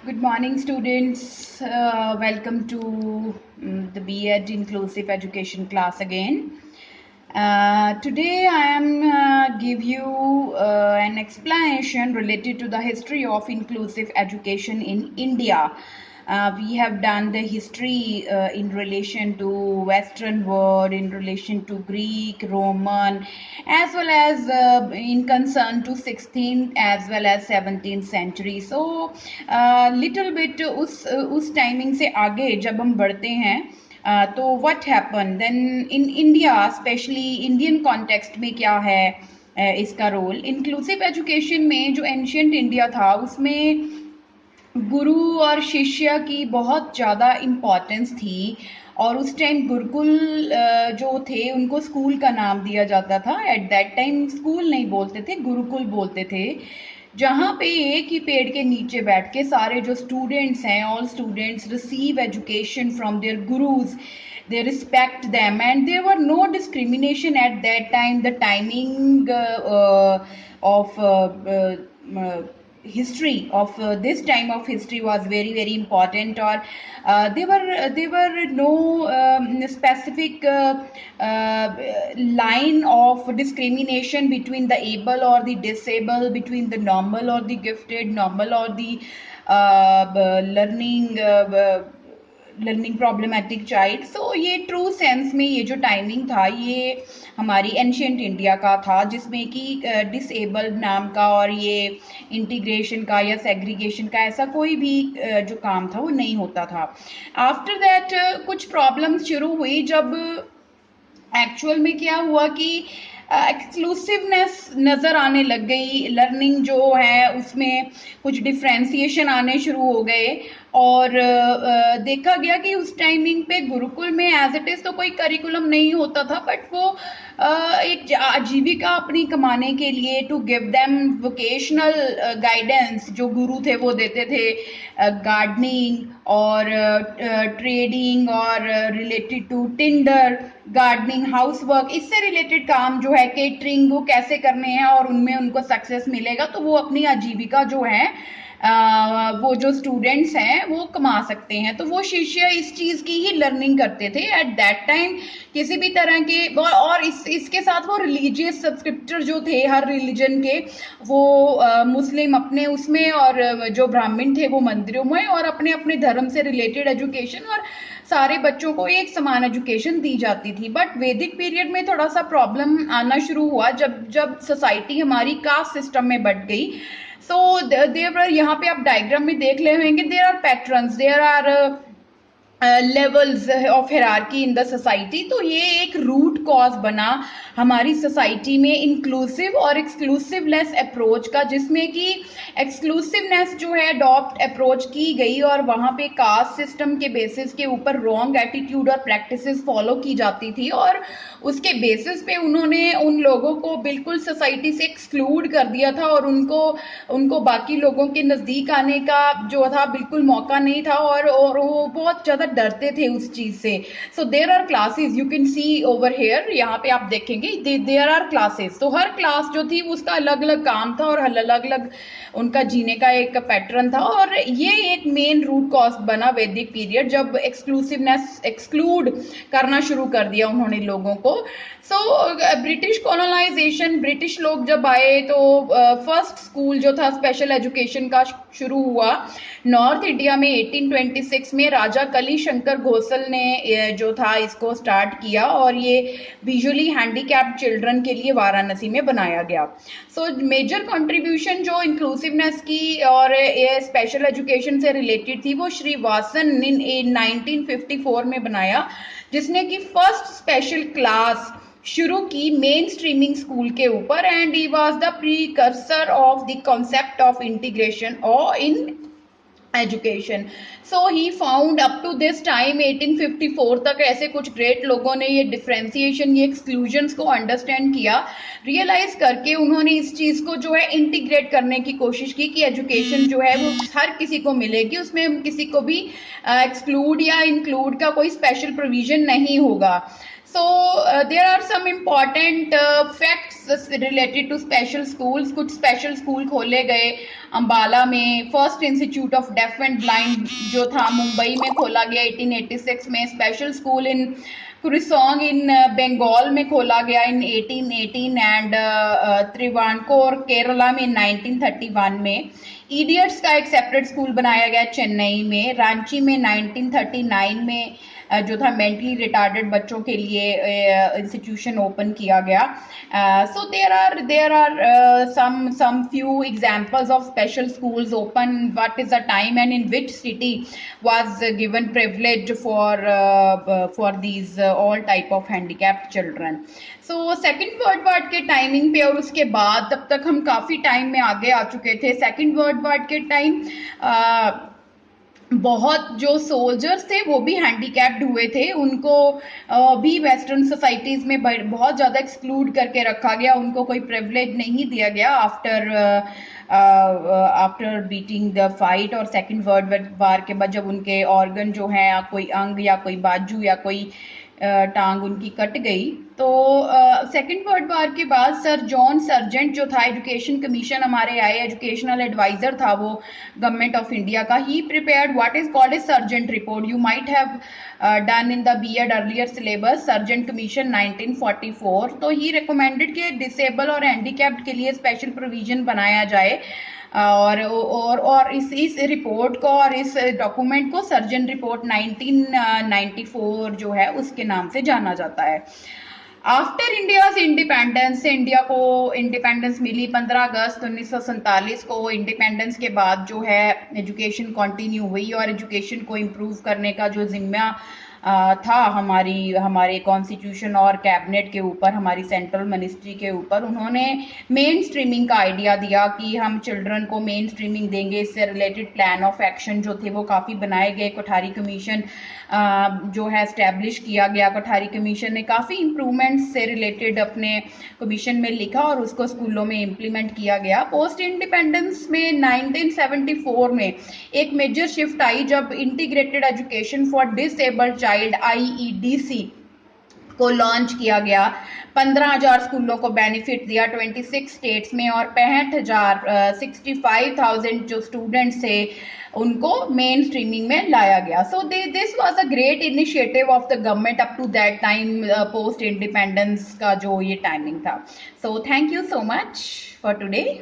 Good morning, students. Welcome to the B.Ed Inclusive Education class again. Today I am give you an explanation related to the history of inclusive education in India. We have done the history in relation to Western world, in relation to Greek, Roman, as well as in concern to 16th as well as 17th century. So little bit उस timing से आगे जब हम बढ़ते हैं तो what happen then in India, specially Indian context में क्या है इसका रोल। इंक्लूसिव एजुकेशन में जो एंशियंट इंडिया था उसमें गुरु और शिष्य की बहुत ज़्यादा इम्पोर्टेंस थी और उस टाइम गुरुकुल जो थे उनको स्कूल का नाम दिया जाता था। एट दैट टाइम स्कूल नहीं बोलते थे, गुरुकुल बोलते थे, जहाँ पे एक ही पेड़ के नीचे बैठ के सारे जो स्टूडेंट्स हैं, all students receive education from their gurus, they respect them and there were no discrimination at that time. The timing of history of this time of history was very important, or there were no specific line of discrimination between the able or the disabled, between the normal or the gifted, normal or the learning problematic child. So ये true sense में ये जो timing था ये हमारी ancient India का था, जिसमें कि डिसेबल्ड नाम का और ये इंटीग्रेशन का या सेग्रीगेशन का ऐसा कोई भी जो काम था वो नहीं होता था। आफ्टर दैट कुछ प्रॉब्लम्स शुरू हुई जब एक्चुअल में क्या हुआ कि एक्सक्लूसिवनेस नज़र आने लग गई। लर्निंग जो है उसमें कुछ डिफ्रेंसिएशन आने शुरू हो गए और देखा गया कि उस टाइमिंग पे गुरुकुल में एज इट इज़ तो कोई करिकुलम नहीं होता था, बट वो एक आजीविका अपनी कमाने के लिए to give them vocational guidance जो गुरु थे वो देते थे, गार्डनिंग और ट्रेडिंग और related to tinder, gardening, house work, इससे रिलेटेड काम जो है, केटरिंग, वो कैसे करने हैं और उनमें उनको सक्सेस मिलेगा तो वो अपनी आजीविका जो है वो जो स्टूडेंट्स हैं वो कमा सकते हैं। तो वो शिष्य इस चीज़ की ही लर्निंग करते थे एट दैट टाइम। किसी भी तरह के और इसके साथ वो रिलीजियस सब्सक्रिप्टर जो थे हर रिलीजन के, वो मुस्लिम अपने उसमें और जो ब्राह्मण थे वो मंदिरों में, और अपने अपने धर्म से रिलेटेड एजुकेशन, और सारे बच्चों को एक समान एजुकेशन दी जाती थी। बट वैदिक पीरियड में थोड़ा सा प्रॉब्लम आना शुरू हुआ जब जब सोसाइटी हमारी कास्ट सिस्टम में बट गई। सो देयर यहाँ पे आप डायग्राम में देख ले होंगे, there are patterns, there are levels of hierarchy in the society. तो ये एक रूट कॉज बना हमारी सोसाइटी में इंक्लूसिव और एक्सक्लूसिवनेस अप्रोच का, जिसमें कि एक्सक्लूसिवनेस जो है अडॉप्ट अप्रोच की गई और वहाँ पे कास्ट सिस्टम के बेसिस के ऊपर रॉन्ग एटीट्यूड और प्रैक्टिसेस फॉलो की जाती थी और उसके बेसिस पे उन्होंने उन लोगों को बिल्कुल सोसाइटी से एक्सक्लूड कर दिया था और उनको उनको बाकी लोगों के नज़दीक आने का जो था बिल्कुल मौका नहीं था, और वो बहुत ज़्यादा डरते थे उस चीज़ से। So there are classes, you can see over here, यहाँ पे आप देखेंगे देयर आर क्लासेस। तो हर क्लास जो थी उसका अलग अलग काम था और अलग अलग उनका जीने का एक पैटर्न था, और ये एक मेन रूट कॉज बना वैदिक पीरियड जब एक्सक्लूसिवनेस एक्सक्लूड करना शुरू कर दिया उन्होंने लोगों को। सो ब्रिटिश कॉलोनाइजेशन, ब्रिटिश लोग जब आए तो फर्स्ट स्कूल जो था स्पेशल एजुकेशन का शुरू हुआ नॉर्थ इंडिया में 1826 में। राजा कली शंकर घोसल ने जो था इसको स्टार्ट किया और ये विजुअली हैंडीकैप्ड चिल्ड्रन के लिए वाराणसी में बनाया गया। सो मेजर कंट्रीब्यूशन जो इंक्लूसिवनेस की और स्पेशल एजुकेशन से रिलेटेड थी वो श्री वासन ने 1954 में बनाया, जिसने कि फर्स्ट स्पेशल क्लास शुरू की मेन स्ट्रीमिंग स्कूल के ऊपर, and he was the precursor of the concept of integration और in education. So he found up to this time 1854 तक ऐसे कुछ ग्रेट लोगों ने ये डिफ्रेंसिएशन, ये एक्सक्लूजन्स को अंडरस्टैंड किया, रियलाइज करके उन्होंने इस चीज़ को जो है इंटीग्रेट करने की कोशिश की कि एजुकेशन जो है वो हर किसी को मिलेगी, उसमें किसी को भी एक्सक्लूड या इंक्लूड का कोई स्पेशल प्रोविजन नहीं होगा। So there are some important facts related to special schools. कुछ स्पेशल स्कूल खोले गए अंबाला में। First institute of deaf and blind जो था मुंबई में खोला गया 1886 में। स्पेशल स्कूल इन कुरिसोंग इन बंगाल में खोला गया इन 1818 एंड त्रिवानकोर केरला में 1931 में। इडियट्स का एक सेपरेट स्कूल बनाया गया चेन्नई में। रांची में 1939 में जो था मेंटली रिटार्डेड बच्चों के लिए इंस्टीट्यूशन ओपन किया गया। So there are some few examples of special schools open. What is the time and in which city was given privilege for these all type of handicapped children. So second world war के timing पे और उसके बाद तब तक हम काफ़ी time में आगे आ चुके थे। सेकंड वर्ल्ड वार के टाइम बहुत जो सोल्जर्स थे वो भी हैंडीकैप्ड हुए थे। उनको भी वेस्टर्न सोसाइटीज़ में बहुत ज़्यादा एक्सक्लूड करके रखा गया। उनको कोई प्रिविलेज नहीं दिया गया आफ्टर बीटिंग द फाइट। और सेकंड वर्ल्ड वार के बाद जब उनके ऑर्गन जो हैं या कोई अंग या कोई बाजू या कोई टांग उनकी कट गई तो सेकंड वर्ल्ड वार के बाद सर जॉन सर्जेंट जो था एजुकेशन कमीशन हमारे आए, एजुकेशनल एडवाइजर था वो गवर्नमेंट ऑफ इंडिया का। He prepared what is called a Sargent report. You might have done in the B Ed earlier syllabus Sargent commission 1944। तो ही रिकमेंडेड कि disable और हैंडीकैप्ड के लिए स्पेशल प्रोविजन बनाया जाए और इस रिपोर्ट को और इस डॉक्यूमेंट को सर्जन रिपोर्ट 1994 जो है उसके नाम से जाना जाता है। आफ्टर इंडियाज इंडिपेंडेंस से इंडिया को इंडिपेंडेंस मिली 15 अगस्त 1947 को। इंडिपेंडेंस के बाद जो है एजुकेशन कंटिन्यू हुई और एजुकेशन को इम्प्रूव करने का जो जिम्मा था हमारे कॉन्स्टिट्यूशन और कैबिनेट के ऊपर, हमारी सेंट्रल मिनिस्ट्री के ऊपर। उन्होंने मेन स्ट्रीमिंग का आइडिया दिया कि हम चिल्ड्रन को मेन स्ट्रीमिंग देंगे। इससे रिलेटेड प्लान ऑफ एक्शन जो थे वो काफ़ी बनाए गए। कोठारी कमीशन जो है एस्टेब्लिश किया गया। कोठारी कमीशन ने काफ़ी इम्प्रूवमेंट्स से रिलेटेड अपने कमीशन में लिखा और उसको स्कूलों में इम्प्लीमेंट किया गया। पोस्ट इंडिपेंडेंस में 1974 में एक मेजर शिफ्ट आई जब integrated education for disabled child IEDC को लॉन्च किया गया। 15,000 स्कूलों को बेनिफिट दिया 26 स्टेट्स में और 65,000 जो स्टूडेंट्स थे उनको मेन स्ट्रीमिंग में लाया गया। So this was a great initiative of the government up to that time post independence का जो ये टाइमिंग था। So thank you so much for today.